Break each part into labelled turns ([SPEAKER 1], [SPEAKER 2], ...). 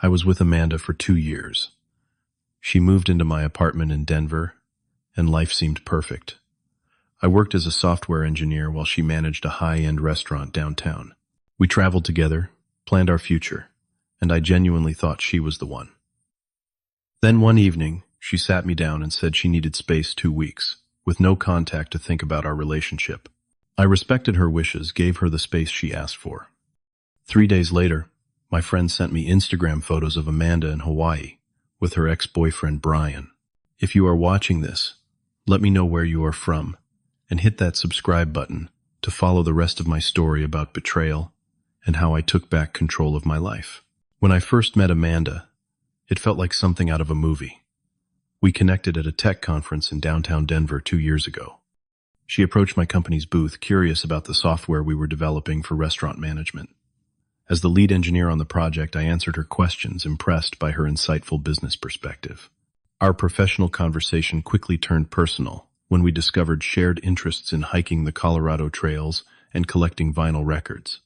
[SPEAKER 1] I was with Amanda for 2 years. She moved into my apartment in Denver, and life seemed perfect. I worked as a software engineer while she managed a high-end restaurant downtown. We traveled together, planned our future, and I genuinely thought she was the one. Then one evening, she sat me down and said she needed space 2 weeks, with no contact to think about our relationship. I respected her wishes, gave her the space she asked for. 3 days later, my friend sent me Instagram photos of Amanda in Hawaii with her ex-boyfriend Brian. If you are watching this, let me know where you are from and hit that subscribe button to follow the rest of my story about betrayal and how I took back control of my life. When I first met Amanda, it felt like something out of a movie. We connected at a tech conference in downtown Denver 2 years ago. She approached my company's booth, curious about the software we were developing for restaurant management. As the lead engineer on the project, I answered her questions, impressed by her insightful business perspective. Our professional conversation quickly turned personal when we discovered shared interests in hiking the Colorado trails and collecting vinyl records.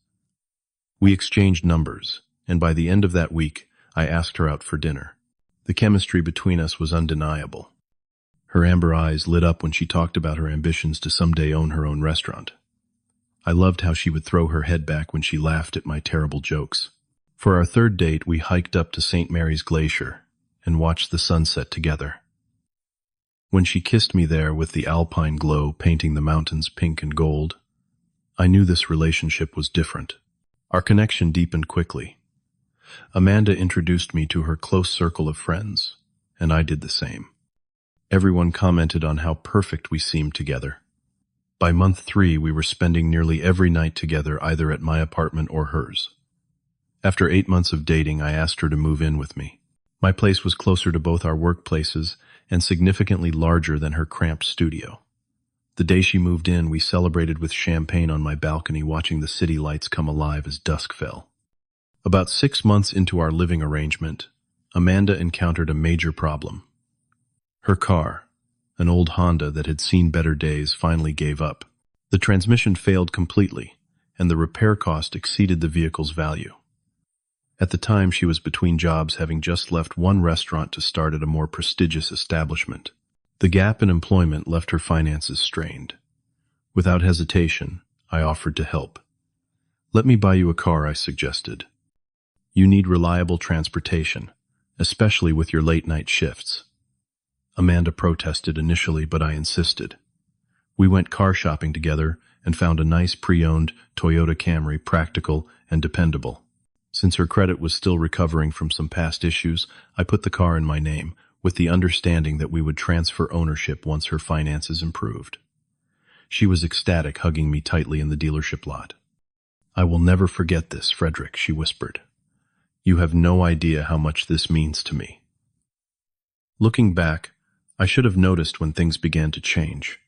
[SPEAKER 1] We exchanged numbers, and by the end of that week, I asked her out for dinner. The chemistry between us was undeniable. Her amber eyes lit up when she talked about her ambitions to someday own her own restaurant. I loved how she would throw her head back when she laughed at my terrible jokes. For our third date, we hiked up to St. Mary's Glacier and watched the sunset together. When she kissed me there with the alpine glow painting the mountains pink and gold, I knew this relationship was different. Our connection deepened quickly. Amanda introduced me to her close circle of friends, and I did the same. Everyone commented on how perfect we seemed together. By month 3, we were spending nearly every night together, either at my apartment or hers. After 8 months of dating, I asked her to move in with me. My place was closer to both our workplaces and significantly larger than her cramped studio. The day she moved in, we celebrated with champagne on my balcony, watching the city lights come alive as dusk fell. About 6 months into our living arrangement, Amanda encountered a major problem. Her car, an old Honda that had seen better days, finally gave up. The transmission failed completely, and the repair cost exceeded the vehicle's value. At the time, she was between jobs, having just left one restaurant to start at a more prestigious establishment. The gap in employment left her finances strained. Without hesitation, I offered to help. "Let me buy you a car," I suggested. "You need reliable transportation, especially with your late-night shifts." Amanda protested initially, but I insisted. We went car shopping together and found a nice pre-owned Toyota Camry, practical and dependable. Since her credit was still recovering from some past issues, I put the car in my name, with the understanding that we would transfer ownership once her finances improved. She was ecstatic, hugging me tightly in the dealership lot. "I will never forget this, Frederick," she whispered. "You have no idea how much this means to me." Looking back, I should have noticed when things began to change.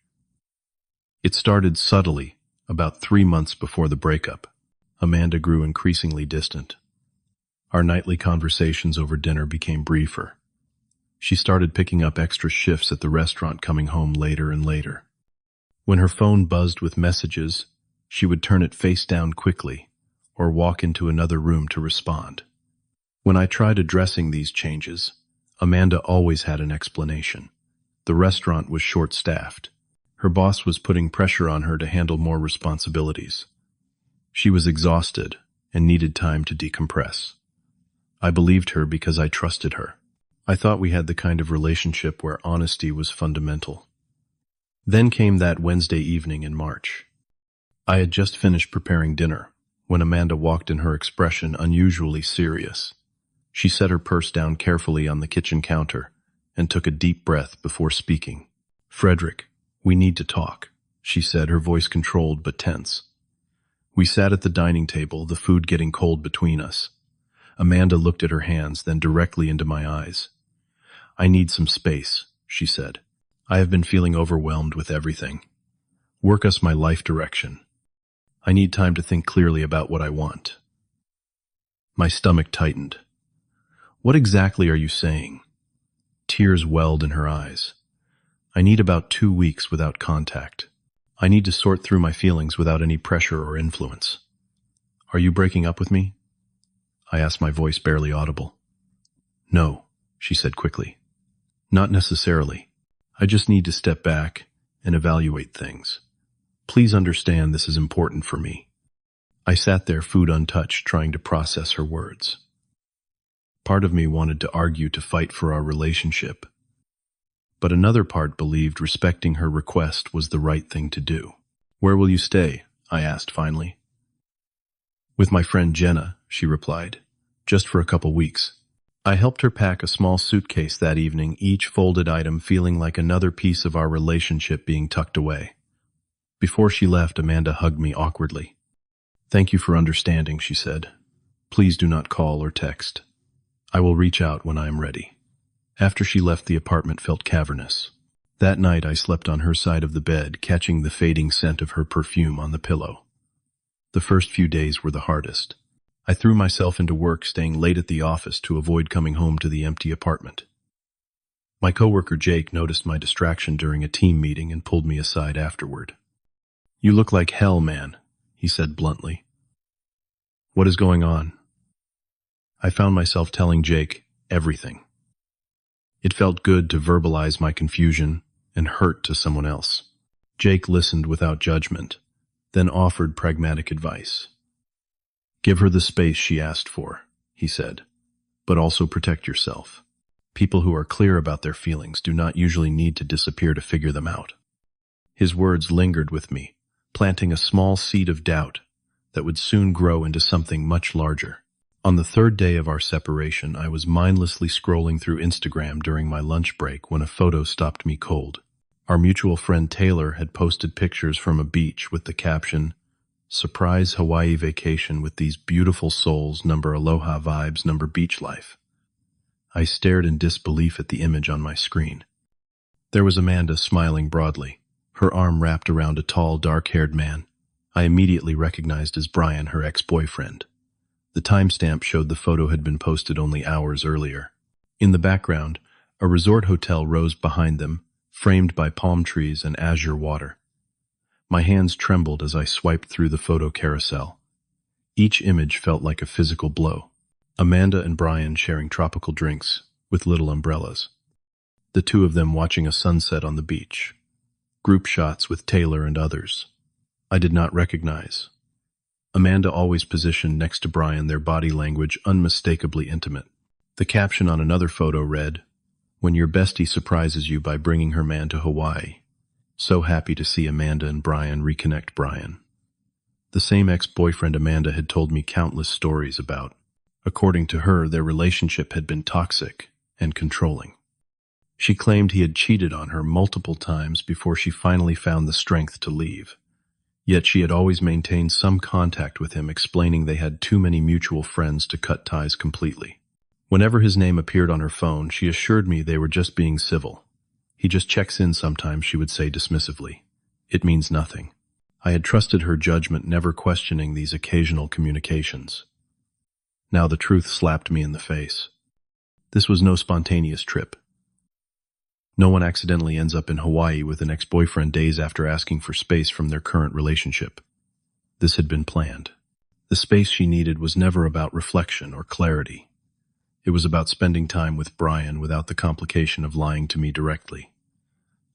[SPEAKER 1] It started subtly, about 3 months before the breakup. Amanda grew increasingly distant. Our nightly conversations over dinner became briefer. She started picking up extra shifts at the restaurant, coming home later and later. When her phone buzzed with messages, she would turn it face down quickly or walk into another room to respond. When I tried addressing these changes, Amanda always had an explanation. The restaurant was short-staffed. Her boss was putting pressure on her to handle more responsibilities. She was exhausted and needed time to decompress. I believed her because I trusted her. I thought we had the kind of relationship where honesty was fundamental. Then came that Wednesday evening in March. I had just finished preparing dinner when Amanda walked in, her expression unusually serious. She set her purse down carefully on the kitchen counter and took a deep breath before speaking. "Frederick, we need to talk," she said, her voice controlled but tense. We sat at the dining table, the food getting cold between us. Amanda looked at her hands, then directly into my eyes. "I need some space," she said. "I have been feeling overwhelmed with everything. Work us my life direction. I need time to think clearly about what I want." My stomach tightened. "What exactly are you saying?" Tears welled in her eyes. "I need about 2 weeks without contact. I need to sort through my feelings without any pressure or influence." "Are you breaking up with me?" I asked, my voice barely audible. No, she said quickly. Not necessarily. I just need to step back and evaluate things. Please understand this is important for me. I sat there, food untouched, trying to process her words. Part of me wanted to argue to fight for our relationship, but another part believed respecting her request was the right thing to do. Where will you stay? I asked finally. With my friend Jenna, she replied. Just for a couple weeks. I helped her pack a small suitcase that evening, each folded item feeling like another piece of our relationship being tucked away. Before she left, Amanda hugged me awkwardly. Thank you for understanding, she said. Please do not call or text. I will reach out when I am ready. After she left, the apartment felt cavernous. That night I slept on her side of the bed, catching the fading scent of her perfume on the pillow. The first few days were the hardest. I threw myself into work, staying late at the office to avoid coming home to the empty apartment. My coworker Jake noticed my distraction during a team meeting and pulled me aside afterward. You look like hell, man, he said bluntly. What is going on? I found myself telling Jake everything. It felt good to verbalize my confusion and hurt to someone else. Jake listened without judgment, then offered pragmatic advice. Give her the space she asked for, he said, but also protect yourself. People who are clear about their feelings do not usually need to disappear to figure them out. His words lingered with me, planting a small seed of doubt that would soon grow into something much larger. On the third day of our separation, I was mindlessly scrolling through Instagram during my lunch break when a photo stopped me cold. Our mutual friend Taylor had posted pictures from a beach with the caption, Surprise Hawaii vacation with these beautiful souls, number aloha vibes, number beach life. I stared in disbelief at the image on my screen. There was Amanda smiling broadly, her arm wrapped around a tall, dark-haired man I immediately recognized as Brian, her ex-boyfriend. The timestamp showed the photo had been posted only hours earlier. In the background, a resort hotel rose behind them, framed by palm trees and azure water. My hands trembled as I swiped through the photo carousel. Each image felt like a physical blow. Amanda and Brian sharing tropical drinks with little umbrellas. The two of them watching a sunset on the beach. Group shots with Taylor and others I did not recognize. Amanda always positioned next to Brian, their body language unmistakably intimate. The caption on another photo read, When your bestie surprises you by bringing her man to Hawaii. So happy to see Amanda and Brian reconnect. Brian, the same ex-boyfriend Amanda had told me countless stories about. According to her, their relationship had been toxic and controlling. She claimed he had cheated on her multiple times before she finally found the strength to leave. Yet she had always maintained some contact with him, explaining they had too many mutual friends to cut ties completely. Whenever his name appeared on her phone, she assured me they were just being civil. He just checks in sometimes, she would say dismissively. It means nothing. I had trusted her judgment, never questioning these occasional communications. Now the truth slapped me in the face. This was no spontaneous trip. No one accidentally ends up in Hawaii with an ex-boyfriend days after asking for space from their current relationship. This had been planned. The space she needed was never about reflection or clarity. It was about spending time with Brian without the complication of lying to me directly.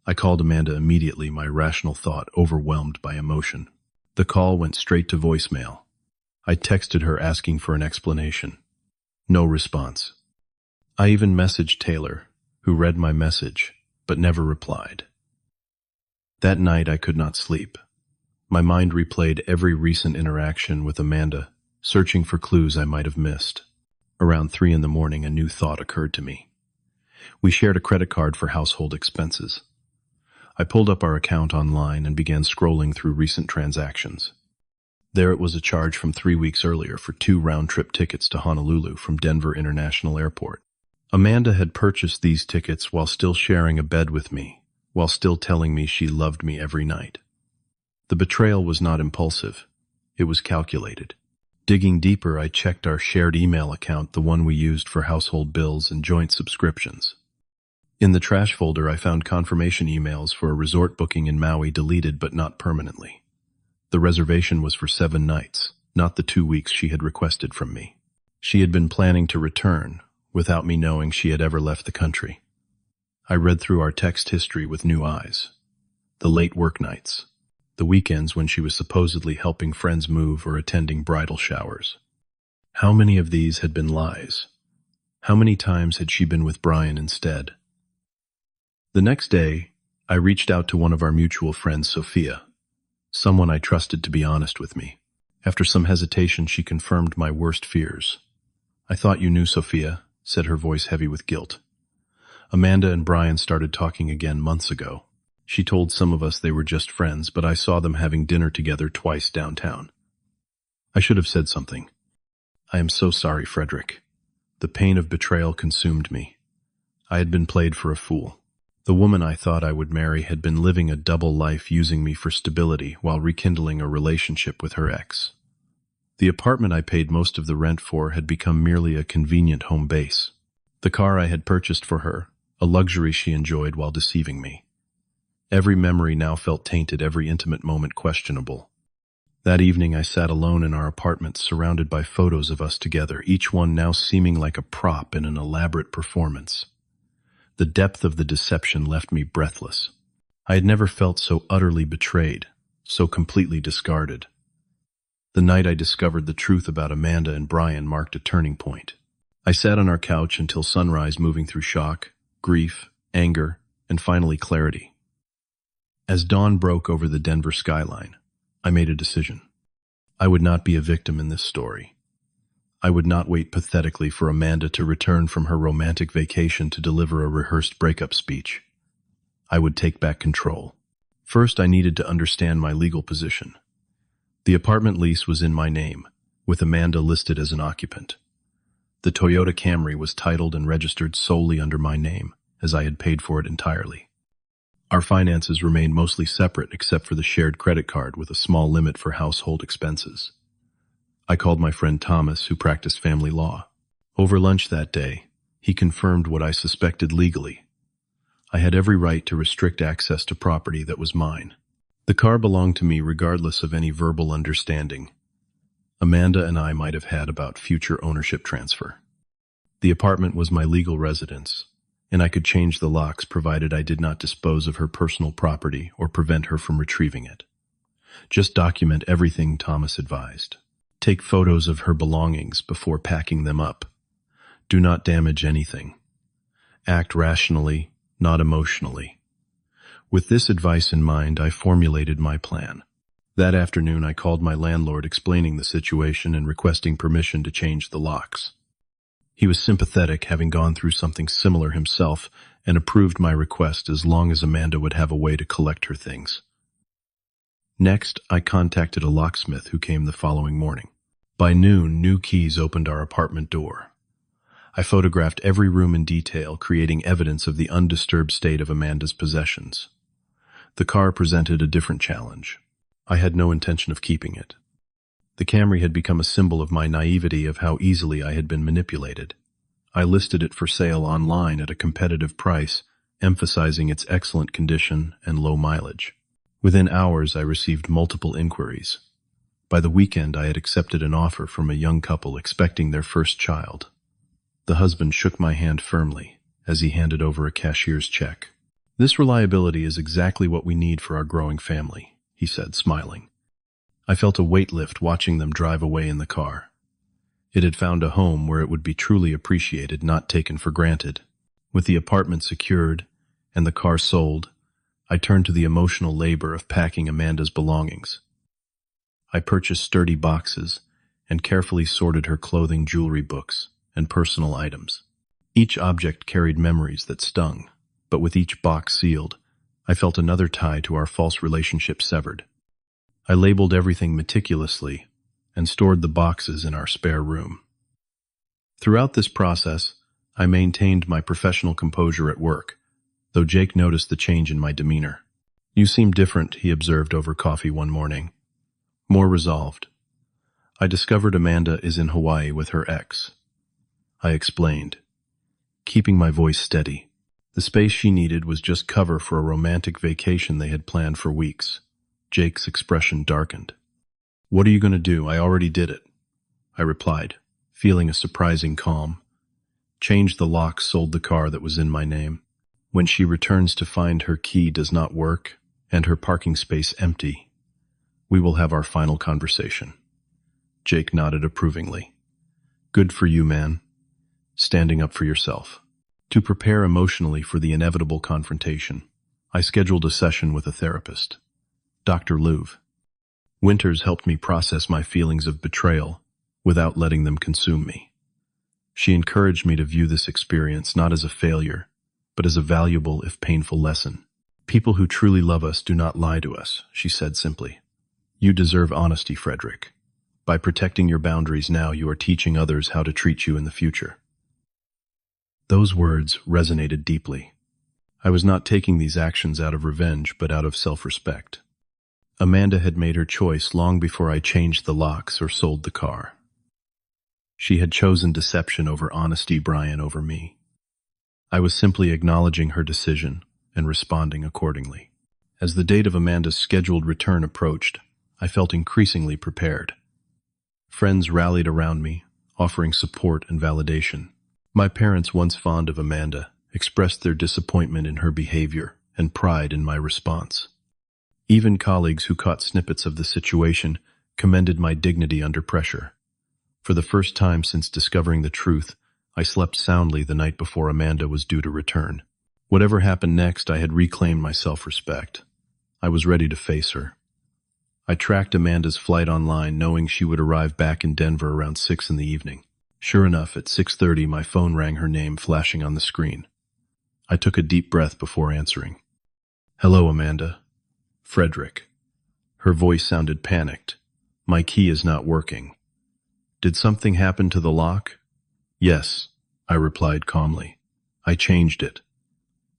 [SPEAKER 1] I called Amanda immediately, my rational thought overwhelmed by emotion. The call went straight to voicemail. I texted her asking for an explanation. No response. I even messaged Taylor, who read my message, but never replied. That night I could not sleep. My mind replayed every recent interaction with Amanda, searching for clues I might have missed. Around 3 in the morning, a new thought occurred to me. We shared a credit card for household expenses. I pulled up our account online and began scrolling through recent transactions. There it was, a charge from 3 weeks earlier for 2 round-trip tickets to Honolulu from Denver International Airport. Amanda had purchased these tickets while still sharing a bed with me, while still telling me she loved me every night. The betrayal was not impulsive. It was calculated. Digging deeper, I checked our shared email account, the one we used for household bills and joint subscriptions. In the trash folder, I found confirmation emails for a resort booking in Maui, deleted but not permanently. The reservation was for 7 nights, not the 2 weeks she had requested from me. She had been planning to return, without me knowing she had ever left the country. I read through our text history with new eyes. The late work nights, the weekends when she was supposedly helping friends move or attending bridal showers. How many of these had been lies? How many times had she been with Brian instead? The next day, I reached out to one of our mutual friends, Sophia, someone I trusted to be honest with me. After some hesitation, she confirmed my worst fears. "I thought you knew, Sophia," said her voice heavy with guilt. "Amanda and Brian started talking again months ago. She told some of us they were just friends, but I saw them having dinner together twice downtown." I should have said something. "I am so sorry, Frederick." The pain of betrayal consumed me. I had been played for a fool. The woman I thought I would marry had been living a double life, using me for stability while rekindling a relationship with her ex. The apartment I paid most of the rent for had become merely a convenient home base. The car I had purchased for her, a luxury she enjoyed while deceiving me. Every memory now felt tainted, every intimate moment questionable. That evening I sat alone in our apartment, surrounded by photos of us together, each one now seeming like a prop in an elaborate performance. The depth of the deception left me breathless. I had never felt so utterly betrayed, so completely discarded. The night I discovered the truth about Amanda and Brian marked a turning point. I sat on our couch until sunrise, moving through shock, grief, anger, and finally clarity. As dawn broke over the Denver skyline, I made a decision. I would not be a victim in this story. I would not wait pathetically for Amanda to return from her romantic vacation to deliver a rehearsed breakup speech. I would take back control. First, I needed to understand my legal position. The apartment lease was in my name, with Amanda listed as an occupant. The Toyota Camry was titled and registered solely under my name, as I had paid for it entirely. Our finances remained mostly separate except for the shared credit card with a small limit for household expenses. I called my friend Thomas, who practiced family law. Over lunch that day, he confirmed what I suspected legally. I had every right to restrict access to property that was mine. The car belonged to me regardless of any verbal understanding Amanda and I might have had about future ownership transfer. The apartment was my legal residence, and I could change the locks provided I did not dispose of her personal property or prevent her from retrieving it. Just document everything, Thomas advised. Take photos of her belongings before packing them up. Do not damage anything. Act rationally, not emotionally. With this advice in mind, I formulated my plan. That afternoon, I called my landlord explaining the situation and requesting permission to change the locks. He was sympathetic, having gone through something similar himself, and approved my request as long as Amanda would have a way to collect her things. Next, I contacted a locksmith who came the following morning. By noon, new keys opened our apartment door. I photographed every room in detail, creating evidence of the undisturbed state of Amanda's possessions. The car presented a different challenge. I had no intention of keeping it. The Camry had become a symbol of my naivety, of how easily I had been manipulated. I listed it for sale online at a competitive price, emphasizing its excellent condition and low mileage. Within hours, I received multiple inquiries. By the weekend, I had accepted an offer from a young couple expecting their first child. The husband shook my hand firmly as he handed over a cashier's check. "This reliability is exactly what we need for our growing family," he said, smiling. I felt a weight lift watching them drive away in the car. It had found a home where it would be truly appreciated, not taken for granted. With the apartment secured and the car sold, I turned to the emotional labor of packing Amanda's belongings. I purchased sturdy boxes and carefully sorted her clothing, jewelry, books, and personal items. Each object carried memories that stung, but with each box sealed, I felt another tie to our false relationship severed. I labeled everything meticulously and stored the boxes in our spare room. Throughout this process, I maintained my professional composure at work, though Jake noticed the change in my demeanor. "You seem different," he observed over coffee one morning. "More resolved." "I discovered Amanda is in Hawaii with her ex," I explained, keeping my voice steady. The space she needed was just cover for a romantic vacation they had planned for weeks. Jake's expression darkened. "What are you going to do? I already did it," I replied, feeling a surprising calm. changed the lock, sold the car that was in my name. When she returns to find her key does not work and her parking space empty, we will have our final conversation. Jake nodded approvingly. Good for you, man. Standing up for yourself. To prepare emotionally for the inevitable confrontation, I scheduled a session with a therapist, Dr. Louv. Winters helped me process my feelings of betrayal without letting them consume me. She encouraged me to view this experience not as a failure, but as a valuable, if painful, lesson. People who truly love us do not lie to us, she said simply. You deserve honesty, Frederick. By protecting your boundaries now, you are teaching others how to treat you in the future. Those words resonated deeply. I was not taking these actions out of revenge, but out of self-respect. Amanda had made her choice long before I changed the locks or sold the car. She had chosen deception over honesty, Brian over me. I was simply acknowledging her decision and responding accordingly. As the date of Amanda's scheduled return approached, I felt increasingly prepared. Friends rallied around me, offering support and validation. My parents, once fond of Amanda, expressed their disappointment in her behavior and pride in my response. Even colleagues who caught snippets of the situation commended my dignity under pressure. For the first time since discovering the truth, I slept soundly the night before Amanda was due to return. Whatever happened next, I had reclaimed my self-respect. I was ready to face her. I tracked Amanda's flight online, knowing she would arrive back in Denver around 6 in the evening. Sure enough, at 6:30, my phone rang, her name flashing on the screen. I took a deep breath before answering. Hello, Amanda. Frederick. Her voice sounded panicked. My key is not working. Did something happen to the lock? Yes, I replied calmly. I changed it.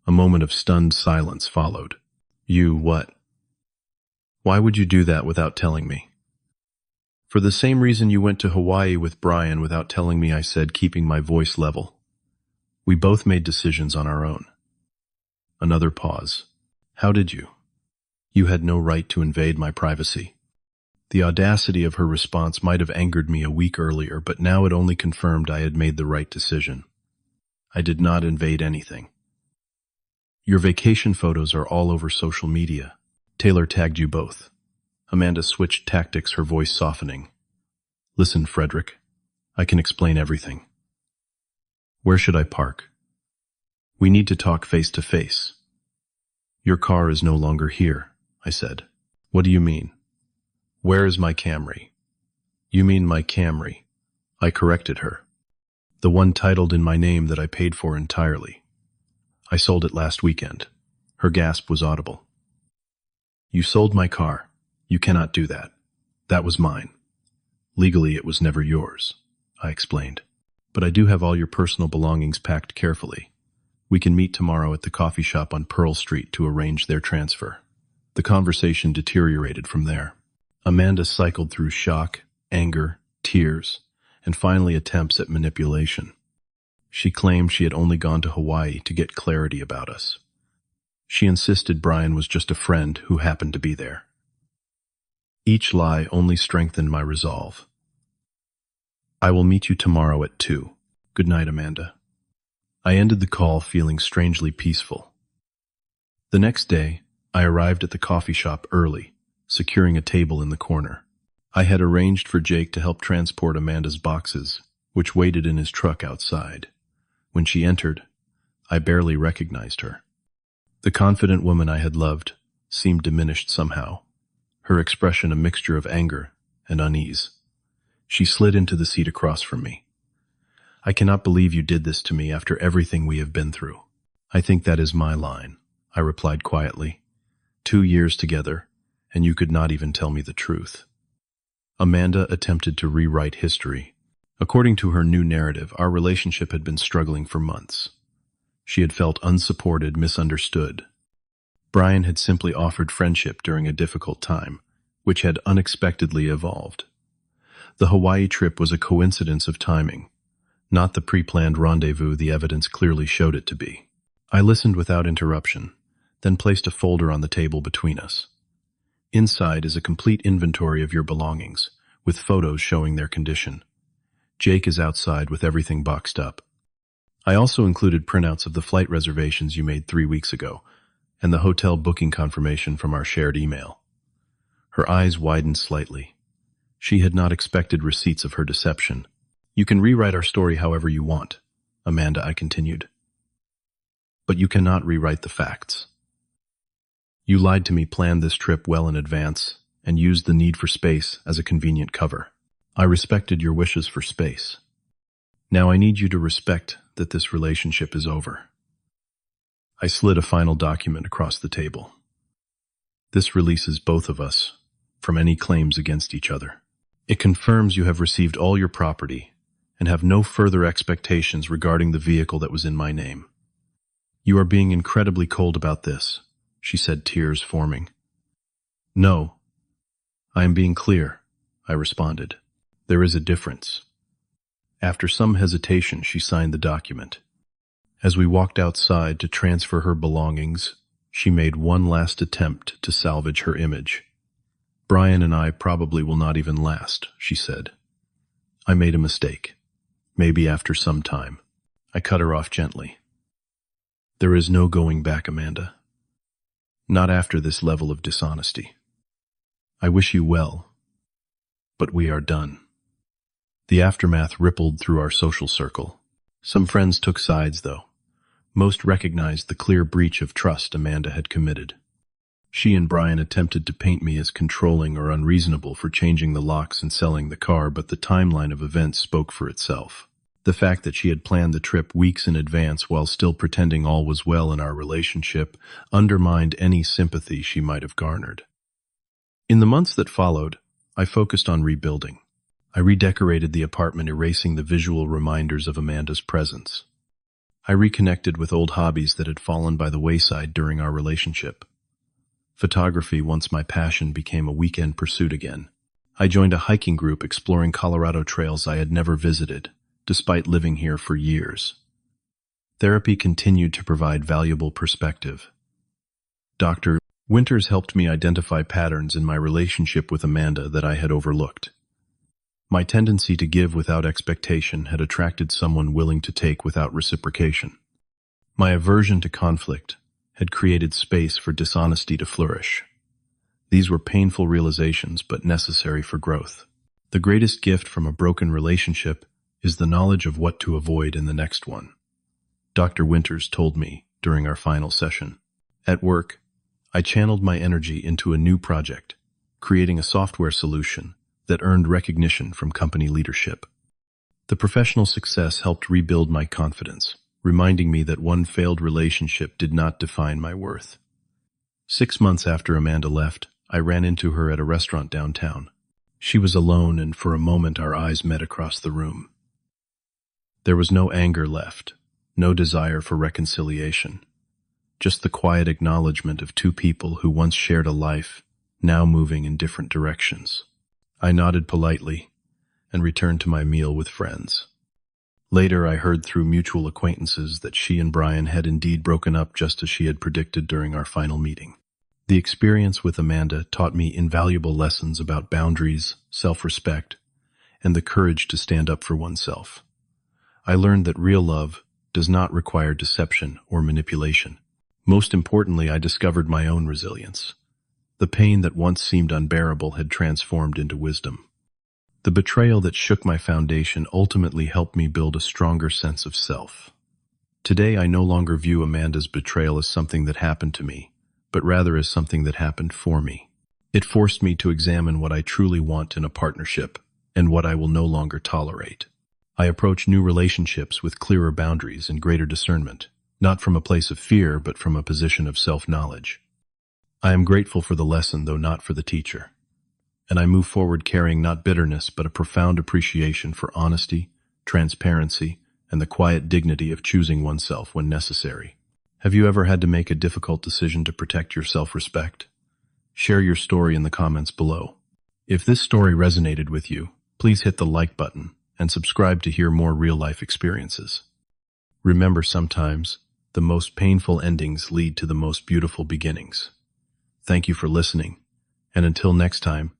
[SPEAKER 1] A moment of stunned silence followed. You what? Why would you do that without telling me? For the same reason you went to Hawaii with Brian without telling me, I said, keeping my voice level. We both made decisions on our own. Another pause. How did you? You had no right to invade my privacy. The audacity of her response might have angered me a week earlier, but now it only confirmed I had made the right decision. I did not invade anything. Your vacation photos are all over social media. Taylor tagged you both. Amanda switched tactics, her voice softening. Listen, Frederick, I can explain everything. Where should I park? We need to talk face to face. Your car is no longer here, I said. What do you mean? Where is my Camry? You mean my Camry? I corrected her. The one titled in my name that I paid for entirely. I sold it last weekend. Her gasp was audible. You sold my car. You cannot do that. That was mine. Legally, it was never yours, I explained. But I do have all your personal belongings packed carefully. We can meet tomorrow at the coffee shop on Pearl Street to arrange their transfer. The conversation deteriorated from there. Amanda cycled through shock, anger, tears, and finally attempts at manipulation. She claimed she had only gone to Hawaii to get clarity about us. She insisted Brian was just a friend who happened to be there. Each lie only strengthened my resolve. I will meet you tomorrow at 2. Good night, Amanda. I ended the call feeling strangely peaceful. The next day, I arrived at the coffee shop early, securing a table in the corner. I had arranged for Jake to help transport Amanda's boxes, which waited in his truck outside. When she entered, I barely recognized her. The confident woman I had loved seemed diminished somehow, her expression a mixture of anger and unease. She slid into the seat across from me. I cannot believe you did this to me after everything we have been through. I think that is my line, I replied quietly. 2 years together, and you could not even tell me the truth. Amanda attempted to rewrite history. According to her new narrative, our relationship had been struggling for months. She had felt unsupported, misunderstood. Brian had simply offered friendship during a difficult time, which had unexpectedly evolved. The Hawaii trip was a coincidence of timing, not the pre-planned rendezvous the evidence clearly showed it to be. I listened without interruption, then placed a folder on the table between us. Inside is a complete inventory of your belongings, with photos showing their condition. Jake is outside with everything boxed up. I also included printouts of the flight reservations you made 3 weeks ago, and the hotel booking confirmation from our shared email. Her eyes widened slightly. She had not expected receipts of her deception. You can rewrite our story however you want, Amanda, I continued. But you cannot rewrite the facts. You lied to me, planned this trip well in advance, and used the need for space as a convenient cover. I respected your wishes for space. Now I need you to respect that this relationship is over. I slid a final document across the table. This releases both of us from any claims against each other. It confirms you have received all your property and have no further expectations regarding the vehicle that was in my name. You are being incredibly cold about this, she said, tears forming. No, I am being clear, I responded. There is a difference. After some hesitation, she signed the document. As we walked outside to transfer her belongings, she made one last attempt to salvage her image. Brian and I probably will not even last, she said. I made a mistake. Maybe after some time. I cut her off gently. There is no going back, Amanda. Not after this level of dishonesty. I wish you well, but we are done. The aftermath rippled through our social circle. Some friends took sides, though. Most recognized the clear breach of trust Amanda had committed. She and Brian attempted to paint me as controlling or unreasonable for changing the locks and selling the car, but the timeline of events spoke for itself. The fact that she had planned the trip weeks in advance while still pretending all was well in our relationship undermined any sympathy she might have garnered. In the months that followed, I focused on rebuilding. I redecorated the apartment, erasing the visual reminders of Amanda's presence. I reconnected with old hobbies that had fallen by the wayside during our relationship. Photography, once my passion, became a weekend pursuit again. I joined a hiking group exploring Colorado trails I had never visited, despite living here for years. Therapy continued to provide valuable perspective. Dr. Winters helped me identify patterns in my relationship with Amanda that I had overlooked. My tendency to give without expectation had attracted someone willing to take without reciprocation. My aversion to conflict had created space for dishonesty to flourish. These were painful realizations, but necessary for growth. The greatest gift from a broken relationship is the knowledge of what to avoid in the next one, Dr. Winters told me during our final session. At work, I channeled my energy into a new project, creating a software solution that earned recognition from company leadership. The professional success helped rebuild my confidence, reminding me that one failed relationship did not define my worth. 6 months after Amanda left, I ran into her at a restaurant downtown. She was alone, and for a moment our eyes met across the room. There was no anger left, no desire for reconciliation, just the quiet acknowledgement of two people who once shared a life, now moving in different directions. I nodded politely and returned to my meal with friends. Later, I heard through mutual acquaintances that she and Brian had indeed broken up, just as she had predicted during our final meeting. The experience with Amanda taught me invaluable lessons about boundaries, self-respect, and the courage to stand up for oneself. I learned that real love does not require deception or manipulation. Most importantly, I discovered my own resilience. The pain that once seemed unbearable had transformed into wisdom. The betrayal that shook my foundation ultimately helped me build a stronger sense of self. Today, I no longer view Amanda's betrayal as something that happened to me, but rather as something that happened for me. It forced me to examine what I truly want in a partnership and what I will no longer tolerate. I approach new relationships with clearer boundaries and greater discernment, not from a place of fear, but from a position of self-knowledge. I am grateful for the lesson, though not for the teacher. And I move forward carrying not bitterness, but a profound appreciation for honesty, transparency, and the quiet dignity of choosing oneself when necessary. Have you ever had to make a difficult decision to protect your self-respect? Share your story in the comments below. If this story resonated with you, please hit the like button and subscribe to hear more real-life experiences. Remember, sometimes the most painful endings lead to the most beautiful beginnings. Thank you for listening, and until next time,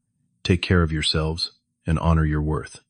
[SPEAKER 1] take care of yourselves and honor your worth.